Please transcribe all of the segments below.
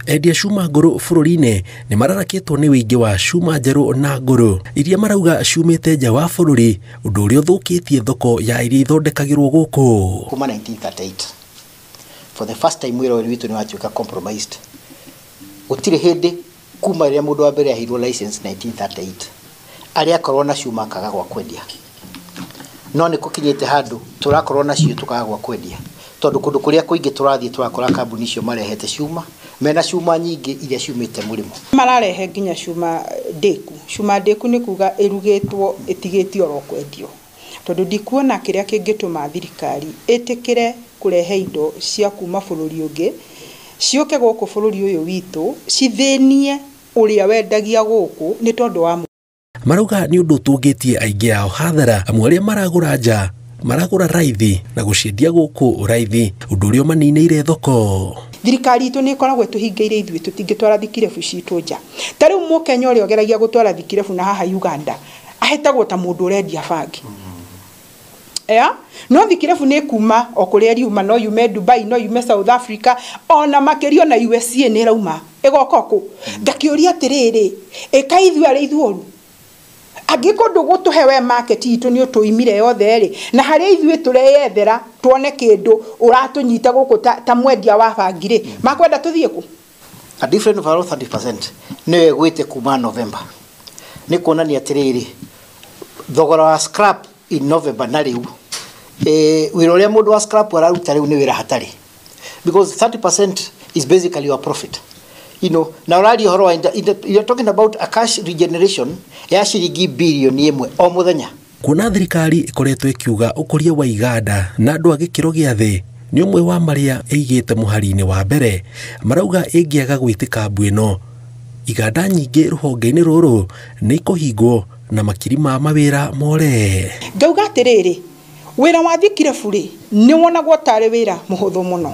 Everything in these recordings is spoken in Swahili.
Endia cuma ngũrũ bũrũri-inĩ nĩ mararakĩtwo nĩ wĩingĩ wa cuma njerũ na ngũrũ iria marauga ciumĩte nja wa bũrũri, ũndũ ũrĩa ũthũkĩtie thoko ya iria ithondekagĩrwo gũkũ. Kuma 1938 for the first time wĩra witũ nĩ watuĩka compromised. Gũtirĩ hĩndĩ kuma rĩrĩa mũndũ wa mbere aheirwo license 1938 arĩa akorwo na cuma akaga gwa kwendia. No nĩ kũkinyĩte handũ tũrakorwo nacio tukaga gwa kwendia, tondũ kũndũ kũrĩa kũingĩ tũrathiĩ tũrakora kambuni icio marehete cuma mena cuma nyingĩ iria ciumĩte mũrimo. Mararehe nginya cuma ndĩku. Cuma ndĩku nĩ kuga ĩrugĩtwo ĩtigĩtio oro kwendio, tondũ ndikuona kĩrĩa kĩngĩtũma thirikari ĩtĩkĩre kũrehe indo cia kuma bũrũri ũngĩ ciũke gũkũ bũrũri ũyũ witũ cithĩnie ũrĩa wendagia gũkũ nĩ tondũ wa marauga nĩ ũndũ ũtũngĩtie aingĩ ao hathara, amwe arĩa maragũra nja maragũra raithi na gũciendia gũkũ raithi, ũndũ ũrĩa maninĩire thoko. Thirikari itũ nĩ ikoragwo tũhingĩire ithuĩ tũtingĩtwara thikirebu citũ nja. Ta rĩu Mũkenya ũrĩa ũgeragia gũtwara thikirebu na haha Uganda ahetagwo ta mũndũ ũrendia bangi. No thikirebu nĩ kuma o kũrĩa riuma, no yume Dubai, no yume South Africa, ona makĩrio na USA nĩ rauma ĩgoka kũ. Ngakĩũria atĩrĩrĩ, ĩka ithuĩ arĩ ithuoru angĩkorwo ndũgũtũhe we market itũ nĩ ũtũimire yothe rĩ, na harĩa ithuĩ tũreyethera tuone kĩndũ ũratũnyita gũkũ ta mwendia wa bangi rĩ, makwenda tũthiĩ kũ? A different of around 30% nĩwe gwĩte kuma November. Nĩ kuonania atĩrĩrĩ, thogora wa scrap in November na rĩu wĩra ũrĩa mũndũ wa scrap araruta rĩu nĩ wĩra hatarĩ, because 30% is basically your profit. You know, now already you're talking about a cash regeneration ya ciringi bilioni 1 o mũthenya. Kuona thirikari ĩkoretwo ĩkiuga ũkũria wa iganda na andũ a gĩkĩro gĩa thĩ nĩ ũmwe wa marĩa ĩigĩte mũhari-inĩ wa mbere, marauga ĩngĩaga gwĩtĩka mbu ĩno, iganda nyingĩ rũhonge-inĩ rũrũ nĩ ikũhingwo na makiri ma mawĩra more. Ngauga atĩrĩrĩ, wĩra wa thikirebu rĩ nĩ wonagwo tarĩ wĩra mũhũthũ mũno,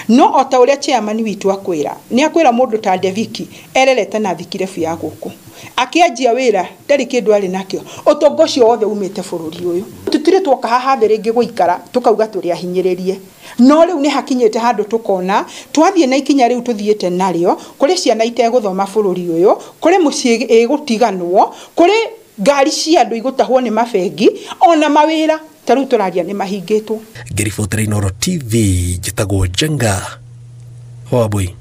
no o ta ũrĩa chairman witũ akwĩra, nĩ akwĩra mũndũ ta Deviki ererete na thikirebu ya gũkũ akĩanjia wĩra ndarĩ kĩndũ arĩ nakĩo, ũtongo ũcio wothe umĩte bũrũri ũyũ. Tũtirĩ twoka haha thĩ rĩngĩ gũikara tũkauga tũrĩ ahinyĩrĩrie, no rĩu nĩ hakinyĩte handũ tũkona twathiĩ na ikinya rĩu tũthiĩte narĩo, kũrĩ ciana itegũthoma bũrũri ũyũ, kũrĩ mũciĩ ĩgũtiganwo, kũrĩ ngari cia andũ igũtahwo nĩ mabengi, ona mawĩra tarĩu tũraria nĩ mahingĩtwo. Ngĩribotera Inooro TV, njĩtagwo Njenga Wambui.